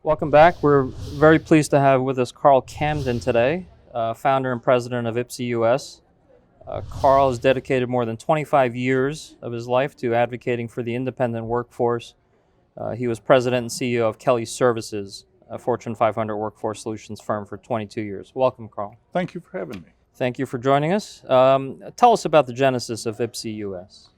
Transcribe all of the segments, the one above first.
Welcome back. We're very pleased to have with us Carl Camden today, founder and president of iPSE-U.S. Carl has dedicated more than 25 years of his life to advocating for the independent workforce. He was president and CEO of Kelly Services, a Fortune 500 workforce solutions firm for 22 years. Welcome, Carl. Thank you for having me. Thank you for joining us. Tell us about the genesis of iPSE-U.S.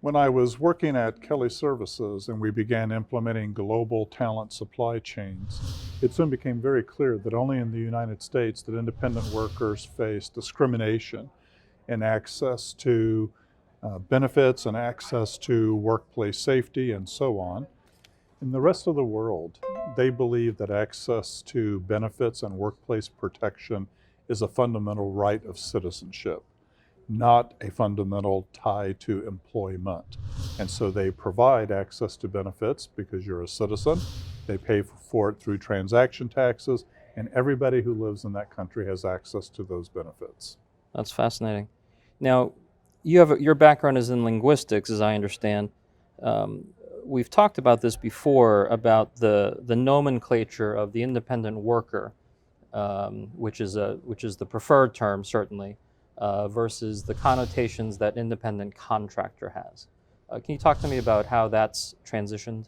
When I was working at Kelly Services and we began implementing global talent supply chains, it soon became very clear that only in the United States that independent workers face discrimination in access to benefits and access to workplace safety and so on. In the rest of the world, they believe that access to benefits and workplace protection is a fundamental right of citizenship, not a fundamental tie to employment. And so they provide access to benefits because you're a citizen. They pay for it through transaction taxes, and everybody who lives in that country has access to those benefits. That's fascinating. Now, your background is in linguistics, as I understand. We've talked about this before, about the nomenclature of the independent worker, which is the preferred term, certainly, versus the connotations that independent contractor has. Can you talk to me about how that's transitioned?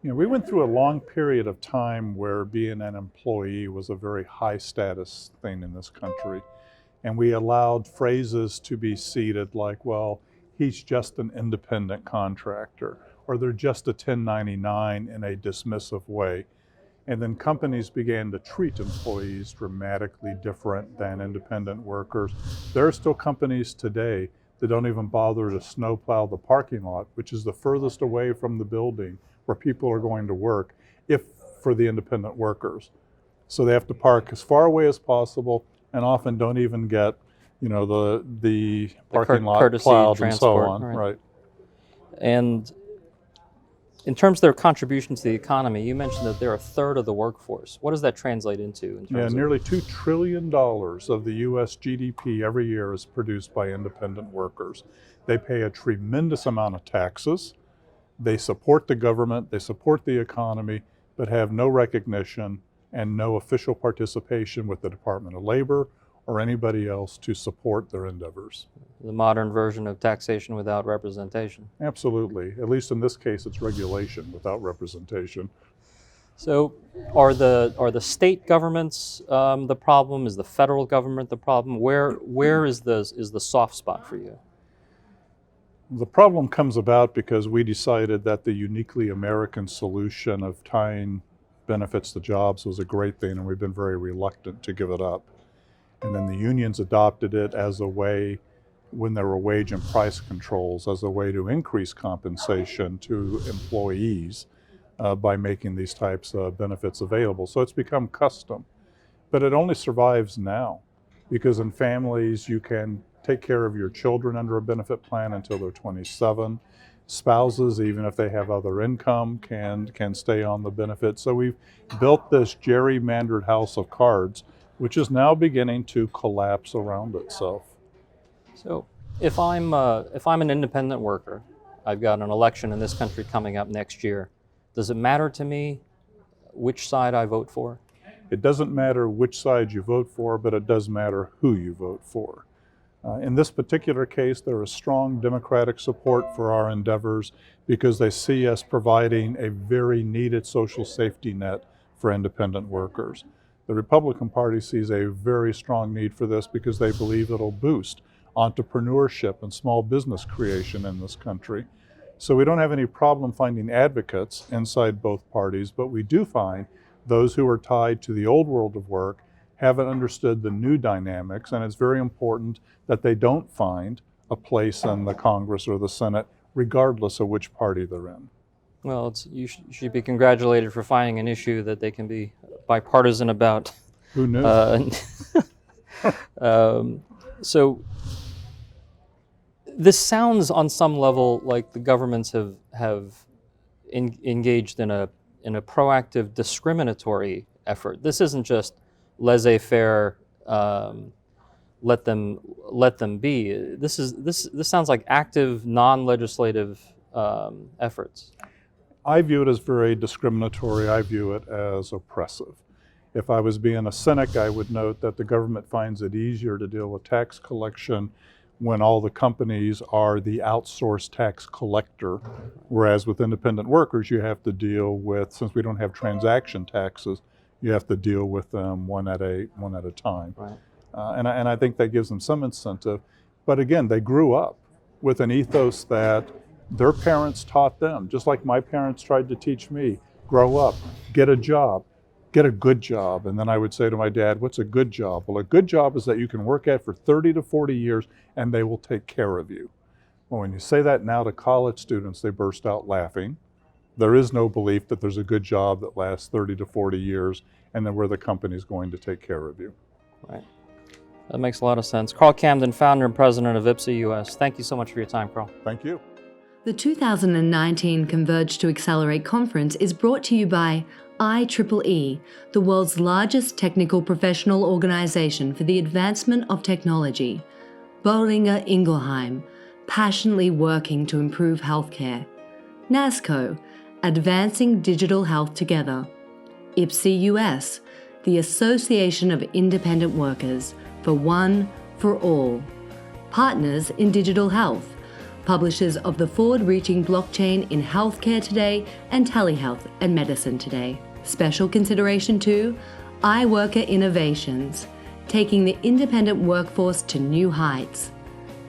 You know, we went through a long period of time where being an employee was a very high status thing in this country. And we allowed phrases to be seeded like, well, he's just an independent contractor, or they're just a 1099 in a dismissive way. And then companies began to treat employees dramatically different than independent workers. There are still companies today that don't even bother to snowplow the parking lot, which is the furthest away from the building where people are going to work, if for the independent workers. So they have to park as far away as possible and often don't even get, you know, the parking lot plowed and so on. Right. And in terms of their contribution to the economy, you mentioned that they're a third of the workforce. What does that translate into? Nearly $2 trillion of the U.S. GDP every year is produced by independent workers. They pay a tremendous amount of taxes. They support the government, they support the economy, but have no recognition and no official participation with the Department of Labor or anybody else to support their endeavors. The modern version of taxation without representation. Absolutely. At least in this case, it's regulation without representation. So are the state governments the problem? Is the federal government the problem? Where is the soft spot for you? The problem comes about because we decided that the uniquely American solution of tying benefits to jobs was a great thing, and we've been very reluctant to give it up. And then the unions adopted it as a way, when there were wage and price controls, as a way to increase compensation to employees by making these types of benefits available. So it's become custom. But it only survives now because in families you can take care of your children under a benefit plan until they're 27. Spouses, even if they have other income, can stay on the benefit. So we've built this gerrymandered house of cards, which is now beginning to collapse around itself. So if I'm an independent worker, I've got an election in this country coming up next year, does it matter to me which side I vote for? It doesn't matter which side you vote for, but it does matter who you vote for. In this particular case, there is strong Democratic support for our endeavors because they see us providing a very needed social safety net for independent workers. The Republican Party sees a very strong need for this because they believe it'll boost entrepreneurship and small business creation in this country. So we don't have any problem finding advocates inside both parties, but we do find those who are tied to the old world of work haven't understood the new dynamics, and it's very important that they don't find a place in the Congress or the Senate, regardless of which party they're in. Well, you should be congratulated for finding an issue that they can be bipartisan about. Who knew? So this sounds on some level like the governments have engaged in a proactive discriminatory effort. This isn't just laissez-faire, let them be. This sounds like active, non-legislative efforts. I view it as very discriminatory. I view it as oppressive. If I was being a cynic, I would note that the government finds it easier to deal with tax collection when all the companies are the outsourced tax collector, whereas with independent workers, you have to deal with, since we don't have transaction taxes, you have to deal with them one at a time. Right. And I think that gives them some incentive. But again, they grew up with an ethos that their parents taught them, just like my parents tried to teach me, grow up, get a job, get a good job. And then I would say to my dad, what's a good job? Well, a good job is that you can work at for 30 to 40 years and they will take care of you. Well, when you say that now to college students, they burst out laughing. There is no belief that there's a good job that lasts 30 to 40 years and then where the company is going to take care of you. Right. That makes a lot of sense. Carl Camden, founder and president of iPSE-U.S. Thank you so much for your time, Carl. Thank you. The 2019 Converge2Xcelerate Conference is brought to you by IEEE, the world's largest technical professional organization for the advancement of technology. Boehringer Ingelheim, passionately working to improve healthcare. NASCO, advancing digital health together. iPSE-U.S, the Association of Independent Workers, for one, for all. Partners in Digital Health, publishers of the forward-reaching blockchain in healthcare today and telehealth and medicine today. Special consideration to iWorker Innovations, taking the independent workforce to new heights.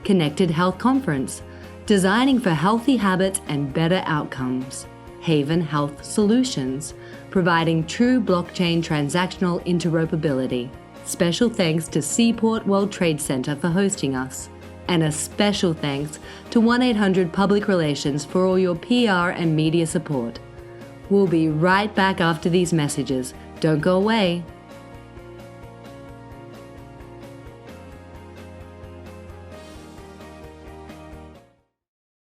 Connected Health Conference, designing for healthy habits and better outcomes. Haven Health Solutions, providing true blockchain transactional interoperability. Special thanks to Seaport World Trade Center for hosting us. And a special thanks to 1-800 Public Relations for all your PR and media support. We'll be right back after these messages. Don't go away.